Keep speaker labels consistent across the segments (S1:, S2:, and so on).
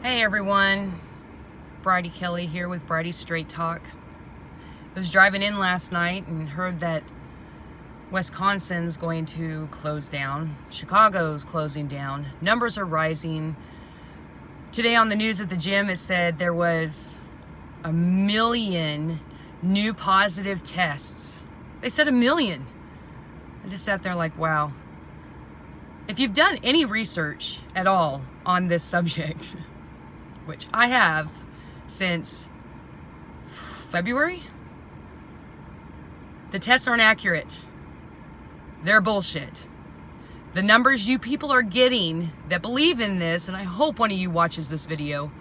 S1: Hey everyone, Bridie Kelly here with Bridie Straight Talk. I was driving in last night and heard that Wisconsin's going to close down. Chicago's closing down. Numbers are rising. Today on the news at the gym it said there was 1 million new positive tests. They said 1 million. I just sat there like, wow. If you've done any research at all on this subject, which I have since February, the tests aren't accurate. They're bullshit. The numbers you people are getting that believe in this, and I hope one of you watches this video,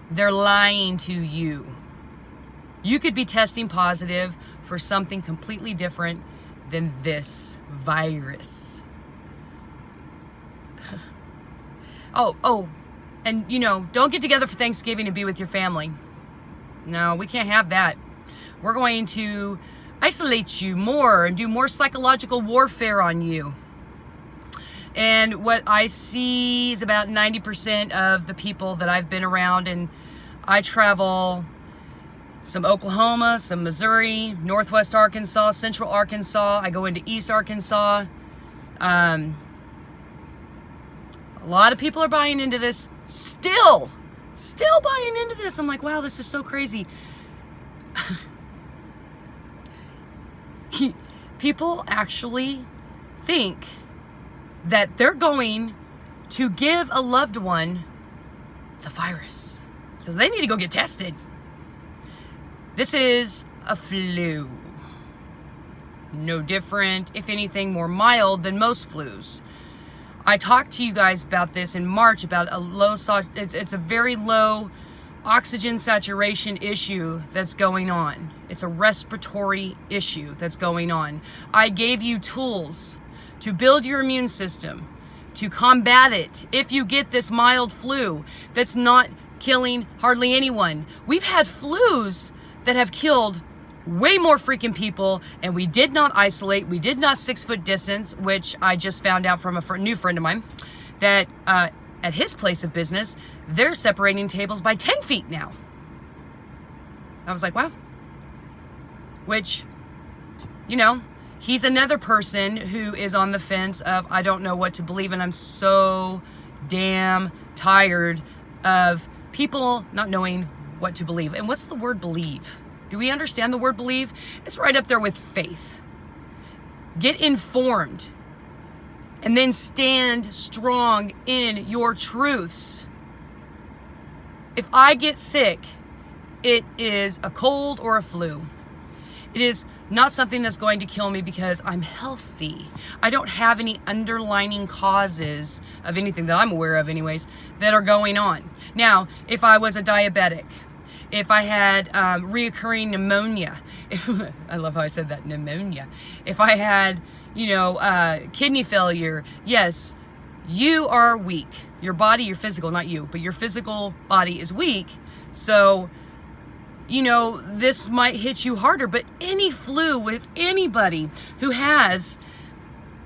S1: they're lying to you. You could be testing positive for something completely different than this virus. And don't get together for Thanksgiving and be with your family. No, we can't have that. We're going to isolate you more and do more psychological warfare on you. And what I see is about 90% of the people that I've been around, and I travel some Oklahoma, some Missouri, Northwest Arkansas, Central Arkansas. I go into East Arkansas. A lot of people are buying into this. Still buying into this. I'm like, wow, this is so crazy. People actually think that they're going to give a loved one the virus. So they need to go get tested. This is a flu. No different, if anything, more mild than most flus. I talked to you guys about this in March about it's a very low oxygen saturation issue that's going on. It's a respiratory issue that's going on. I gave you tools to build your immune system, to combat it if you get this mild flu that's not killing hardly anyone. We've had flus that have killed way more freaking people, and we did not isolate. We did not 6-foot distance, which I just found out from a new friend of mine that at his place of business, they're separating tables by 10 feet now. I was like, wow. Which, he's another person who is on the fence of, I don't know what to believe, and I'm so damn tired of people not knowing what to believe. And what's the word believe? Do we understand the word believe? It's right up there with faith. Get informed and then stand strong in your truths. If I get sick, it is a cold or a flu. It is not something that's going to kill me because I'm healthy. I don't have any underlying causes of anything that I'm aware of anyways that are going on. Now, if I was a diabetic, if I had reoccurring pneumonia, I love how I said that, pneumonia. If I had, kidney failure, yes, you are weak. Your body, your physical, not you, but your physical body is weak. So, this might hit you harder, but any flu with anybody who has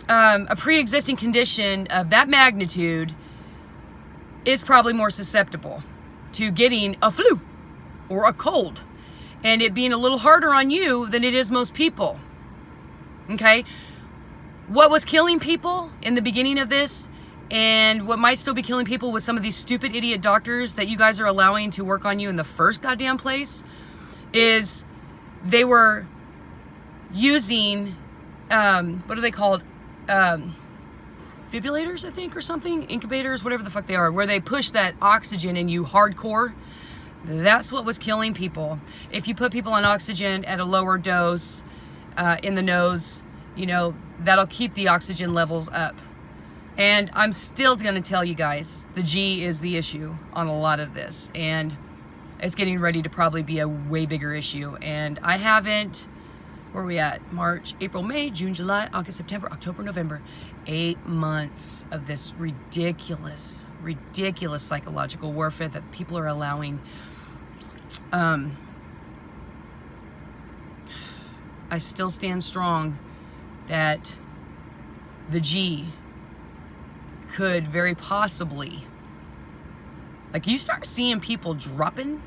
S1: a pre-existing condition of that magnitude is probably more susceptible to getting a flu or a cold, and it being a little harder on you than it is most people. Okay? What was killing people in the beginning of this, and what might still be killing people with some of these stupid idiot doctors that you guys are allowing to work on you in the first goddamn place, is they were using, what are they called? Defibrillators, I think, or something? Incubators, whatever the fuck they are, where they push that oxygen in you hardcore. That's what was killing people. If you put people on oxygen at a lower dose in the nose, that'll keep the oxygen levels up. And I'm still going to tell you guys, the G is the issue on a lot of this. And it's getting ready to probably be a way bigger issue. And I haven't, where are we at? March, April, May, June, July, August, September, October, November. 8 months of this ridiculous psychological warfare that people are allowing. I still stand strong that the G could very possibly Like, you start seeing people dropping.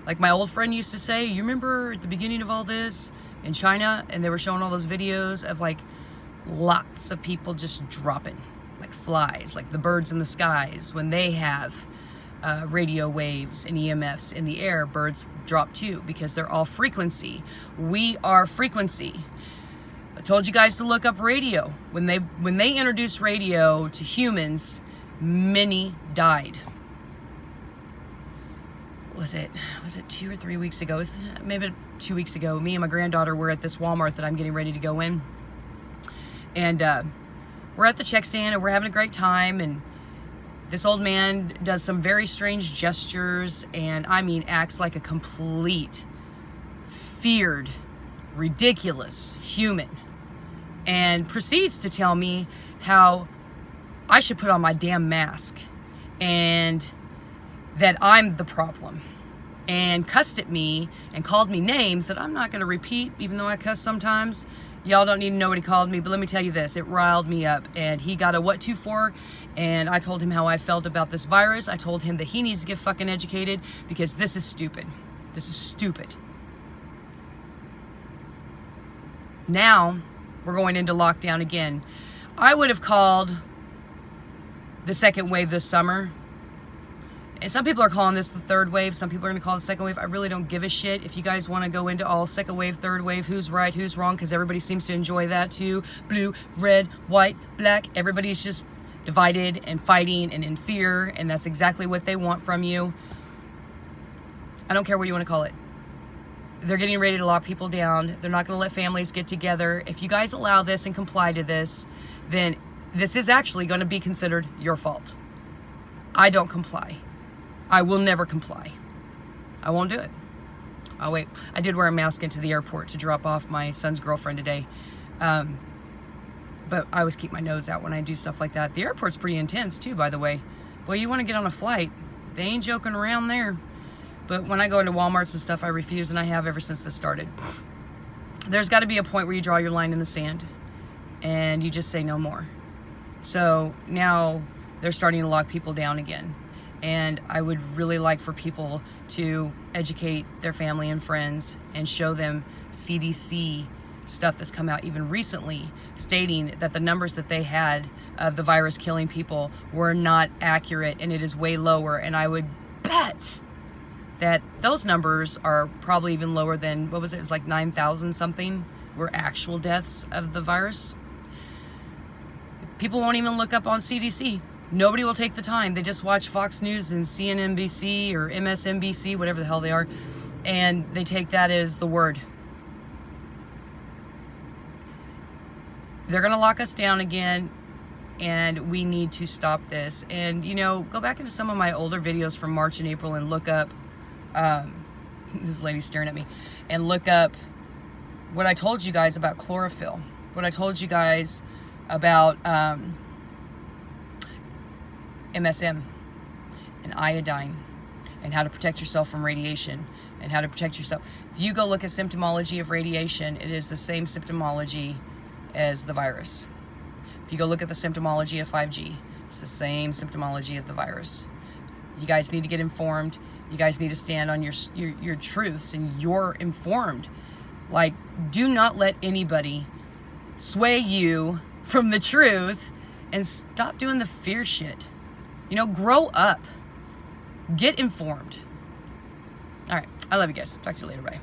S1: Like my old friend used to say, you remember at the beginning of all this in China, and they were showing all those videos of like lots of people just dropping like flies, like the birds in the skies. When they have radio waves and EMFs in the air, birds drop too, because they're all frequency. We are frequency. I told you guys to look up radio. When they introduced radio to humans, many died. Was it 2 or 3 weeks ago? Maybe 2 weeks ago. Me and my granddaughter were at this Walmart that I'm getting ready to go in. And we're at the check stand and we're having a great time. And this old man does some very strange gestures, and I mean acts like a complete, feared, ridiculous human. And proceeds to tell me how I should put on my damn mask and that I'm the problem, and cussed at me and called me names that I'm not going to repeat, even though I cuss sometimes. Y'all don't need to know what he called me, but let me tell you this, it riled me up. And he got a what to for, and I told him how I felt about this virus. I told him that he needs to get fucking educated, because this is stupid. This is stupid. Now we're going into lockdown again. I would have called the second wave this summer. And some people are calling this the third wave. Some people are going to call it the second wave. I really don't give a shit. If you guys want to go into all second wave, third wave, who's right, who's wrong, because everybody seems to enjoy that too. Blue, red, white, black. Everybody's just divided and fighting and in fear, and that's exactly what they want from you. I don't care what you want to call it. They're getting ready to lock people down. They're not going to let families get together. If you guys allow this and comply to this, then this is actually going to be considered your fault. I don't comply. I will never comply. I won't do it. Oh wait, I did wear a mask into the airport to drop off my son's girlfriend today. But I always keep my nose out when I do stuff like that. The airport's pretty intense too, by the way. Boy, you want to get on a flight, they ain't joking around there. But when I go into Walmarts and stuff, I refuse, and I have ever since this started. There's got to be a point where you draw your line in the sand and you just say no more. So now they're starting to lock people down again. And I would really like for people to educate their family and friends and show them CDC stuff that's come out even recently, stating that the numbers that they had of the virus killing people were not accurate, and it is way lower. And I would bet that those numbers are probably even lower than, what was it? It was like 9,000 something were actual deaths of the virus. People won't even look up on CDC. Nobody will take the time. They just watch Fox News and CNNBC or MSNBC, whatever the hell they are, and they take that as the word. They're going to lock us down again, and we need to stop this. And, you know, go back into some of my older videos from March and April and look up, this lady's staring at me, and look up what I told you guys about chlorophyll, what I told you guys about MSM and iodine, and how to protect yourself from radiation, and how to protect yourself. If you go look at symptomology of radiation, it is the same symptomology as the virus. If you go look at the symptomology of 5G, it's the same symptomology of the virus. You guys need to get informed. You guys need to stand on your truths, and you're informed. Like, do not let anybody sway you from the truth, and stop doing the fear shit. You know, grow up. Get informed. All right. I love you guys. Talk to you later. Bye.